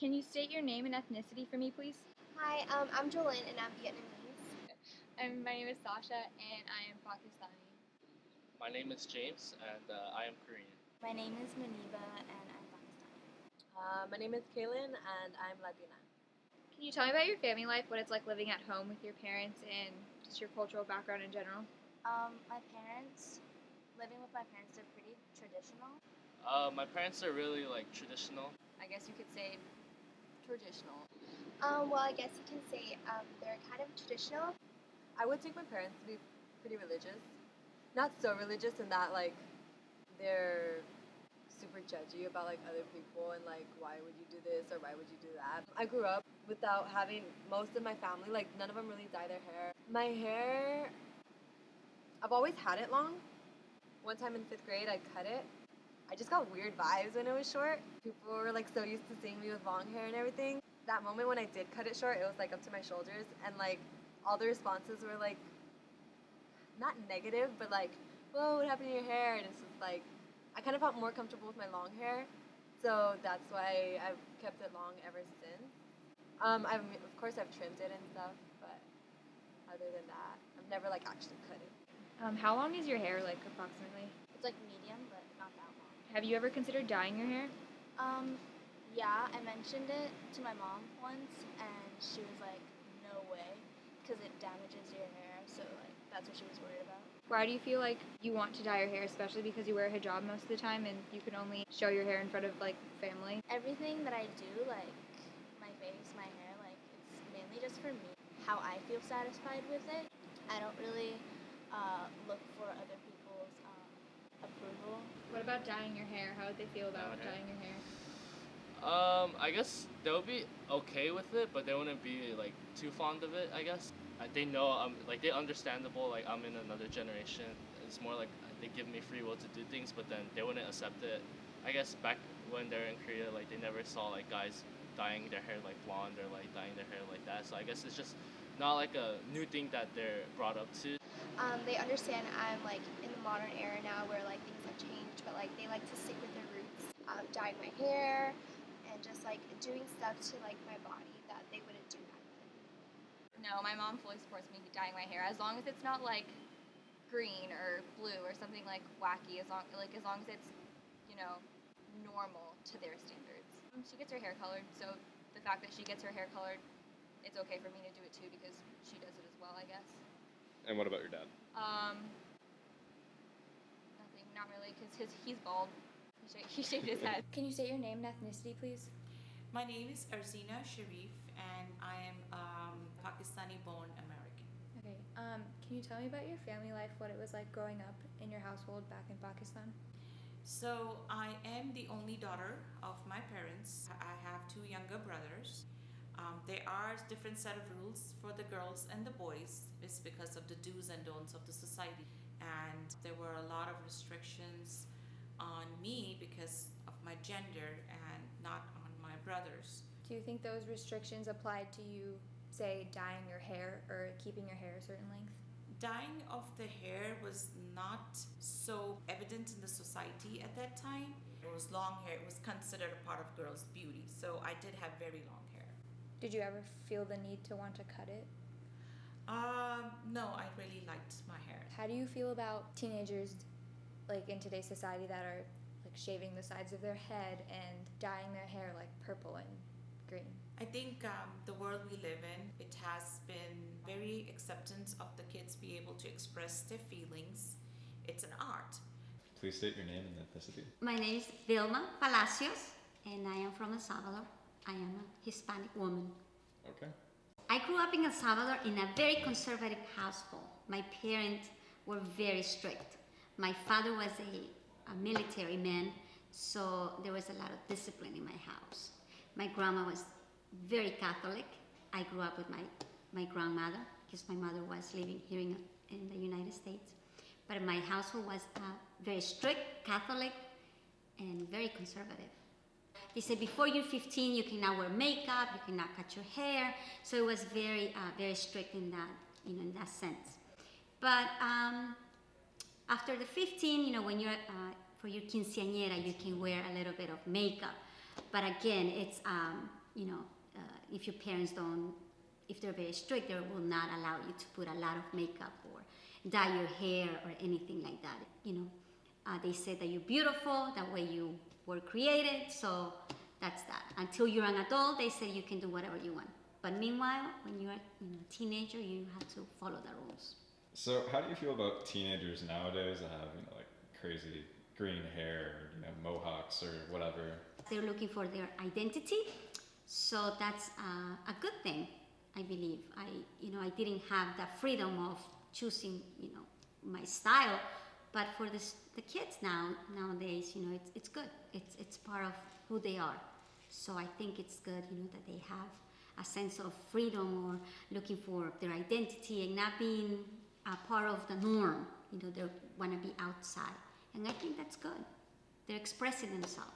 Can you state your name and ethnicity for me, please? Hi, I'm Jolene and I'm Vietnamese. And my name is Sasha, and I am Pakistani. My name is James, and I am Korean. My name is Muniba and I'm Pakistani. My name is Kaylin and I'm Latina. Can you tell me about your family life, what it's like living at home with your parents, and just your cultural background in general? Living with my parents, they're pretty traditional. My parents are really traditional. I guess you could say traditional. Well, I guess you can say they're kind of traditional. I would take my parents to be pretty religious. Not so religious in that they're super judgy about other people and why would you do this or why would you do that. I grew up without having most of my family, none of them really dye their hair. My hair, I've always had it long. One time in 5th grade I cut it. I just got weird vibes when it was short. People were so used to seeing me with long hair and everything. That moment when I did cut it short, it was up to my shoulders, and all the responses were not negative, but whoa, what happened to your hair? And it's just I kind of felt more comfortable with my long hair, so that's why I've kept it long ever since. Of course I've trimmed it and stuff, but other than that, I've never actually cut it. How long is your hair, approximately? It's medium, but not that long. Have you ever considered dyeing your hair? Yeah, I mentioned it to my mom once, and she was like, no way, because it damages your hair, so that's what she was worried about. Why do you feel like you want to dye your hair, especially because you wear a hijab most of the time and you can only show your hair in front of family? Everything that I do, my face, my hair, it's mainly just for me, how I feel satisfied with it. I don't really look for other people's approval. What about dyeing your hair? How would they feel about dyeing your hair? I guess they would be okay with it, but they wouldn't be too fond of it. I guess they know they're understandable. I'm in another generation. It's more they give me free will to do things, but then they wouldn't accept it. I guess back when they're in Korea, they never saw guys dyeing their hair blonde or dyeing their hair like that. So I guess it's just not a new thing that they're brought up to. They understand I'm in the modern era now where things have changed, but they like to stick with their roots. Dyeing my hair and just doing stuff to my body that they wouldn't do back then. No, my mom fully supports me dyeing my hair as long as it's not green or blue or something wacky. As long as it's normal to their standards. She gets her hair colored, so the fact that she gets her hair colored, it's okay for me to do it too because she does it as well, I guess. And what about your dad? Nothing, not really, because he's bald. He shaved his head. Can you state your name and ethnicity, please? My name is Arzina Sharif and I am Pakistani-born American. Okay. Can you tell me about your family life, what it was like growing up in your household back in Pakistan? So I am the only daughter of my parents. I have 2 younger brothers. There are different set of rules for the girls and the boys. It's because of the do's and don'ts of the society. And there were a lot of restrictions on me because of my gender and not on my brothers. Do you think those restrictions applied to you, say, dyeing your hair or keeping your hair a certain length? Dyeing of the hair was not so evident in the society at that time. It was long hair. It was considered a part of girls' beauty. So I did have very long hair. Did you ever feel the need to want to cut it? No, I really liked my hair. How do you feel about teenagers in today's society that are shaving the sides of their head and dyeing their hair purple and green? I think the world we live in, it has been very acceptance of the kids be able to express their feelings. It's an art. Please state your name and ethnicity. My name is Vilma Palacios, and I am from El Salvador. I am a Hispanic woman. Okay. I grew up in El Salvador in a very conservative household. My parents were very strict. My father was a military man, so there was a lot of discipline in my house. My grandma was very Catholic. I grew up with my grandmother because my mother was living here in the United States. But my household was very strict, Catholic, and very conservative. They said before you're 15, you cannot wear makeup, you cannot cut your hair. So it was very, very strict in that, in that sense. But after the 15, when you're for your quinceañera, you can wear a little bit of makeup. But again, if your parents don't, if they're very strict, they will not allow you to put a lot of makeup or dye your hair or anything like that. They say that you're beautiful, that way you were created, so that's that. Until you're an adult, they say you can do whatever you want. But meanwhile, when you're a teenager, you have to follow the rules. So how do you feel about teenagers nowadays that have, like crazy green hair, mohawks or whatever? They're looking for their identity, so that's a good thing, I believe. I didn't have the freedom of choosing, my style, but for the kids nowadays, it's good. It's part of who they are. So I think it's good, that they have a sense of freedom or looking for their identity and not being a part of the norm. They want to be outside, and I think that's good. They're expressing themselves.